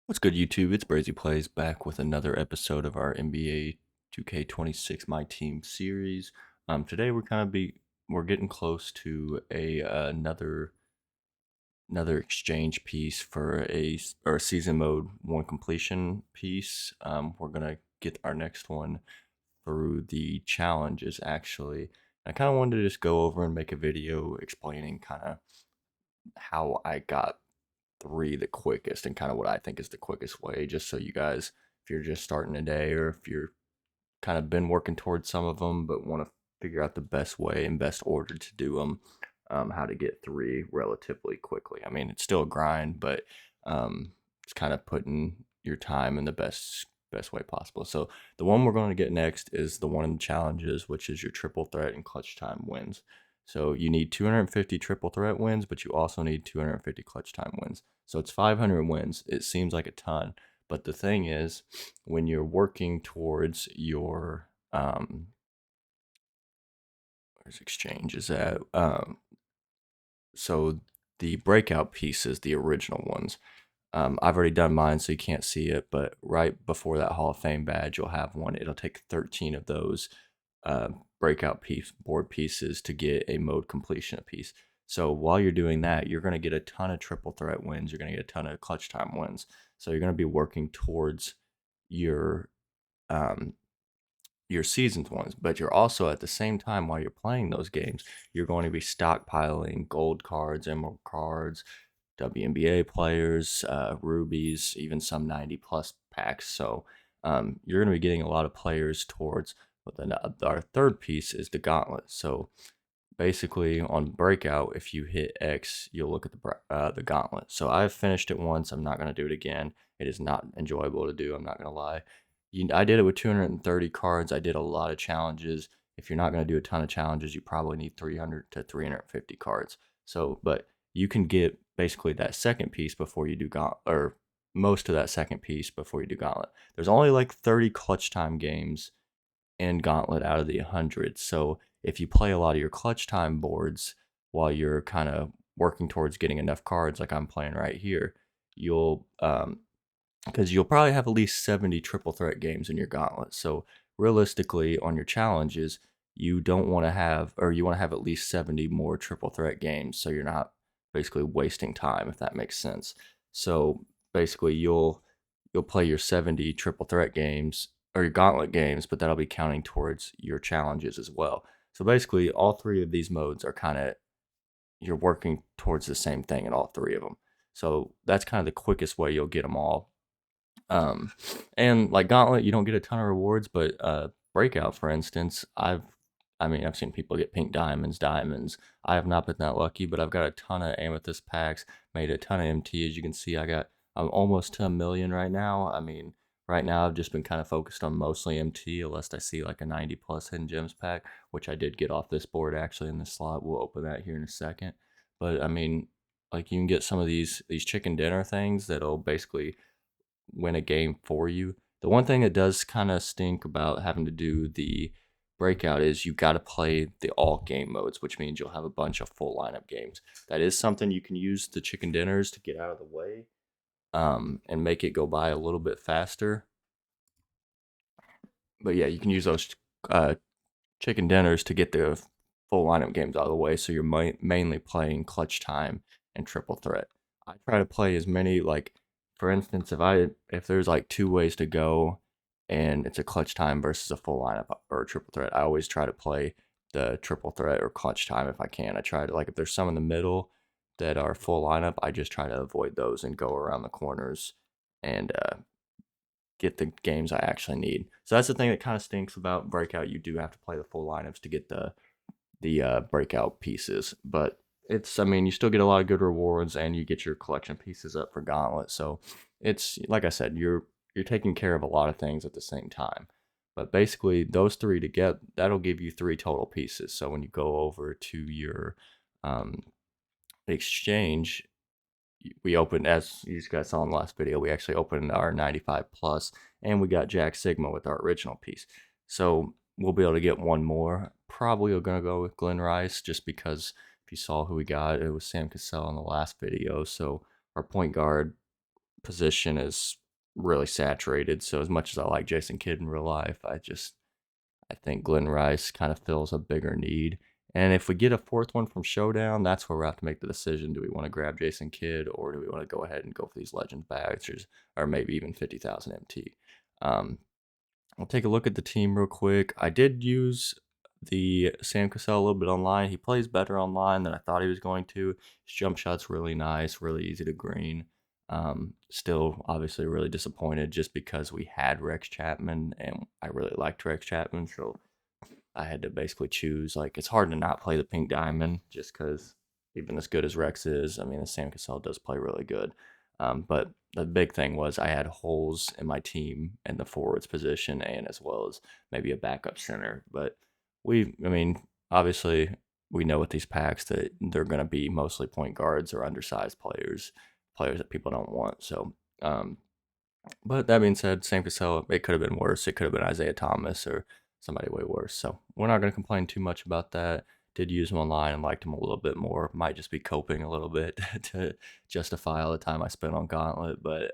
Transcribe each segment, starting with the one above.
What's good, YouTube? It's Brazy Plays back with another episode of our NBA 2K26 My Team series. Today we're getting close to another exchange piece for a season mode one completion piece. We're gonna get our next one through the challenges. Actually, I kind of wanted to just go over and make a video explaining kind of how I got three the quickest and kind of what I think is the quickest way, just so you guys, if you're just starting a day or if you're kind of been working towards some of them but want to figure out the best way and best order to do them, how to get three relatively quickly. I mean, it's still a grind, but it's kind of putting your time in the best way possible. So the one we're going to get next is the one in the challenges, which is your triple threat and clutch time wins. So you need 250 triple threat wins, but you also need 250 clutch time wins. So it's 500 wins. It seems like a ton, but the thing is, when you're working towards your where's exchange is at so the breakout pieces, the original ones. I've already done mine, so you can't see it, but right before that Hall of Fame badge, you'll have one. It'll take 13 of those uh, breakout board pieces to get a mode completion piece. So while you're doing that, you're going to get a ton of triple threat wins. You're going to get a ton of clutch time wins. So you're going to be working towards your um, your seasoned ones, but you're also at the same time while you're playing those games, you're going to be stockpiling gold cards, emerald cards, WNBA players, rubies, even some 90 plus packs. So you're going to be getting a lot of players towards. But then our third piece is the gauntlet. So basically on breakout, if you hit X, you'll look at the gauntlet. So I've finished it once. I'm not going to do it again. It is not enjoyable to do. I'm not going to lie. I did it with 230 cards. I did a lot of challenges. If you're not going to do a ton of challenges, you probably need 300 to 350 cards. So, but you can get basically that second piece before you do gauntlet, or most of that second piece before you do gauntlet. There's only like 30 clutch time games in Gauntlet out of the 100. So if you play a lot of your clutch time boards while you're kind of working towards getting enough cards, like I'm playing right here, you'll because you'll probably have at least 70 triple threat games in your Gauntlet. So realistically, on your challenges, you don't want to have, or you want to have at least 70 more triple threat games, so you're not basically wasting time, if that makes sense. So basically, you'll play your 70 triple threat games or your gauntlet games, but that'll be counting towards your challenges as well. So basically, all three of these modes are kind of, you're working towards the same thing in all three of them. So that's kind of the quickest way you'll get them all. Um, and like gauntlet, you don't get a ton of rewards, but breakout, for instance, I've seen people get pink diamonds. I have not been that lucky, but I've got a ton of amethyst packs, made a ton of MT. As you can see, I'm almost to a million right now. I mean, right now I've just been kind of focused on mostly MT, unless I see like a 90 plus hidden gems pack, which I did get off this board actually in the slot. We'll open that here in a second. But I mean, like you can get some of these chicken dinner things that'll basically win a game for you. The one thing that does kind of stink about having to do the breakout is you got to play the all game modes, which means you'll have a bunch of full lineup games. That is something you can use the chicken dinners to get out of the way, and make it go by a little bit faster. But yeah, you can use those uh, chicken dinners to get the full lineup games out of the way. So you're mainly playing clutch time and triple threat. I try to play as many, like, for instance, if there's like two ways to go, and it's a clutch time versus a full lineup or a triple threat, I always try to play the triple threat or clutch time if I can. I try to, like, if there's some in the middle that are full lineup, I just try to avoid those and go around the corners and get the games I actually need. So that's the thing that kind of stinks about breakout. You do have to play the full lineups to get the breakout pieces, but I mean, you still get a lot of good rewards and you get your collection pieces up for Gauntlet. So it's like I said, you're taking care of a lot of things at the same time. But basically, those three together, that'll give you three total pieces. So when you go over to your um, exchange, we opened, as you guys saw in the last video, we actually opened our 95 plus, and we got Jack Sigma with our original piece. So we'll be able to get one more. Probably we're gonna go with Glenn Rice, just because if you saw who we got, it was Sam Cassell in the last video. So our point guard position is really saturated. So as much as I like Jason Kidd in real life, I think Glenn Rice kind of fills a bigger need. And if we get a fourth one from Showdown, that's where we have to make the decision. Do we want to grab Jason Kidd, or do we want to go ahead and go for these Legends badges, or maybe even 50,000 MT? Um, I'll take a look at the team real quick. I did use the Sam Cassell a little bit online. He plays better online than I thought he was going to. His jump shot's really nice, really easy to green. Still, obviously, really disappointed just because we had Rex Chapman and I really liked Rex Chapman. So I had to basically choose. Like, it's hard to not play the Pink Diamond just because even as good as Rex is, I mean, the Sam Cassell does play really good. But the big thing was I had holes in my team in the forwards position and as well as maybe a backup center. But I mean, obviously, we know with these packs that they're going to be mostly point guards or undersized players, players that people don't want. So, but that being said, Sam Cassell, it could have been worse. It could have been Isaiah Thomas or somebody way worse. So we're not going to complain too much about that. Did use him online and liked him a little bit more. Might just be coping a little bit to justify all the time I spent on Gauntlet, but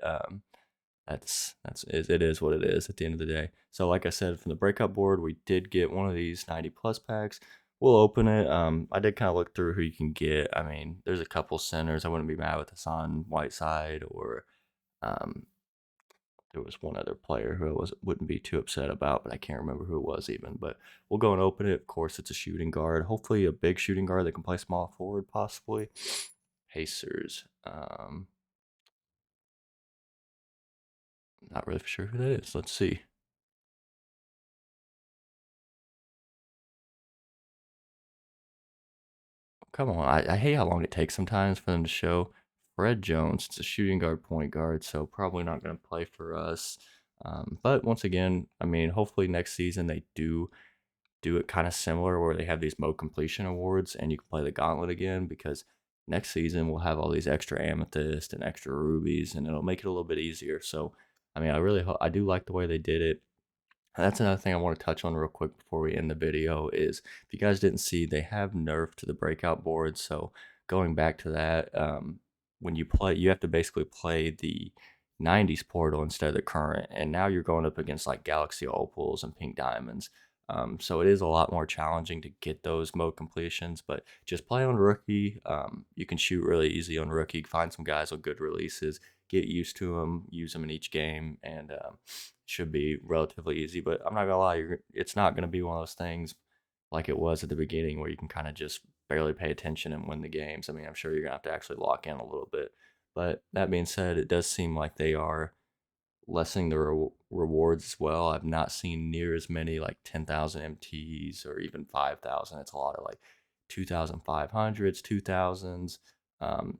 it is what it is at the end of the day. So like I said, from the breakout board, we did get one of these 90 plus packs. We'll open it. I did kind of look through who you can get. I mean, there's a couple centers. I wouldn't be mad with Hassan Whiteside or um, there was one other player who wouldn't be too upset about, but I can't remember who it was even. But we'll go and open it. Of course, it's a shooting guard. Hopefully, a big shooting guard that can play small forward, possibly. Pacers. Not really sure who that is. Let's see. Come on, I hate how long it takes sometimes for them to show. Fred Jones, it's a shooting guard, point guard, so probably not going to play for us. But once again, I mean, hopefully next season they do it kind of similar where they have these mode completion awards and you can play the gauntlet again because next season we'll have all these extra amethyst and extra rubies and it'll make it a little bit easier. So, I mean, I do like the way they did it. And that's another thing I want to touch on real quick before we end the video is if you guys didn't see, they have nerfed the breakout board. So going back to that, when you play, you have to basically play the 90s portal instead of the current. And now you're going up against like Galaxy Opals and Pink Diamonds. So it is a lot more challenging to get those mode completions, but just play on rookie. You can shoot really easy on rookie. Find some guys with good releases, get used to them, use them in each game, and should be relatively easy. But I'm not gonna lie, it's not gonna be one of those things like it was at the beginning where you can kind of just barely pay attention and win the games. I mean, I'm sure you're gonna have to actually lock in a little bit. But that being said, it does seem like they are lessening the rewards as well. I've not seen near as many like 10,000 MTs or even 5,000. It's a lot of like 2,500s, 2,000s. Um,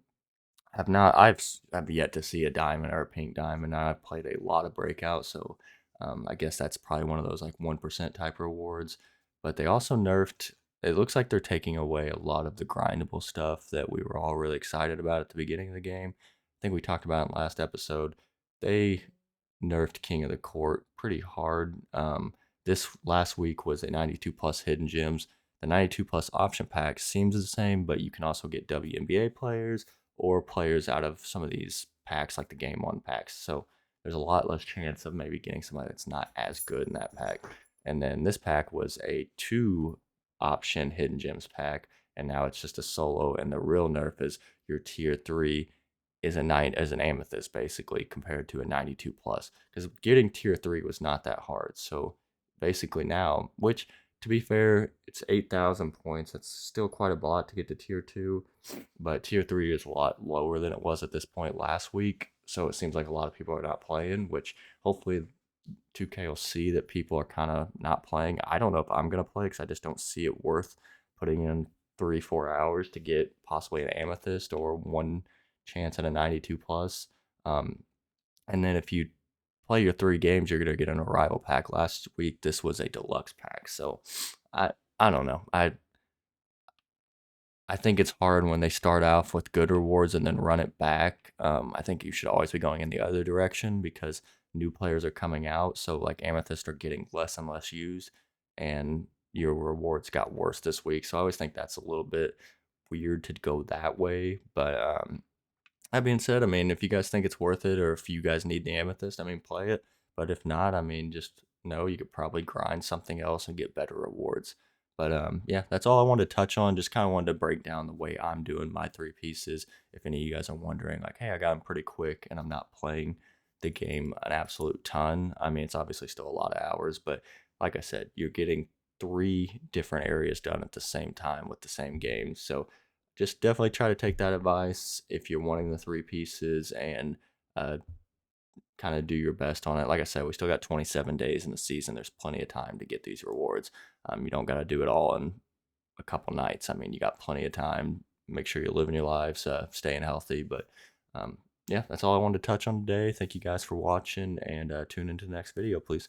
I've yet to see a diamond or a pink diamond. I've played a lot of breakouts, so I guess that's probably one of those like 1% type rewards. But they also nerfed. It looks like they're taking away a lot of the grindable stuff that we were all really excited about at the beginning of the game. I think we talked about in last episode. They nerfed King of the Court pretty hard. This last week was a 92 plus hidden gems. The 92 plus option pack seems the same, but you can also get WNBA players or players out of some of these packs, like the Game 1 packs. So there's a lot less chance of maybe getting somebody that's not as good in that pack. And then this pack was a 2 option hidden gems pack, and now it's just a solo. And the real nerf is your tier 3 is a nine as an amethyst basically compared to a 92 plus because getting tier 3 was not that hard. So basically now, which to be fair, it's 8,000 points. That's still quite a lot to get to tier 2, but tier 3 is a lot lower than it was at this point last week. So it seems like a lot of people are not playing, which hopefully 2K will see that people are kind of not playing. I don't know if I'm going to play because I just don't see it worth putting in 3-4 hours to get possibly an amethyst or one chance at a 92 plus. And then if you play your 3 games, you're gonna get an arrival pack. Last week, this was a deluxe pack. So I don't know. I think it's hard when they start off with good rewards and then run it back. I think you should always be going in the other direction because new players are coming out. So like amethyst are getting less and less used, and your rewards got worse this week. So I always think that's a little bit weird to go that way. But That being said, I mean, if you guys think it's worth it or if you guys need the amethyst, I mean, play it. But if not, I mean, just know you could probably grind something else and get better rewards. But yeah, that's all I wanted to touch on. Just kind of wanted to break down the way I'm doing my three pieces. If any of you guys are wondering, like, hey, I got them pretty quick and I'm not playing the game an absolute ton. I mean, it's obviously still a lot of hours, but like I said, you're getting three different areas done at the same time with the same game. So just definitely try to take that advice if you're wanting the three pieces and uh, kind of do your best on it. Like I said, we still got 27 days in the season. There's plenty of time to get these rewards. You don't got to do it all in a couple nights. I mean, you got plenty of time. Make sure you're living your lives, staying healthy. But um, yeah, that's all I wanted to touch on today. Thank you guys for watching and tune into the next video, please.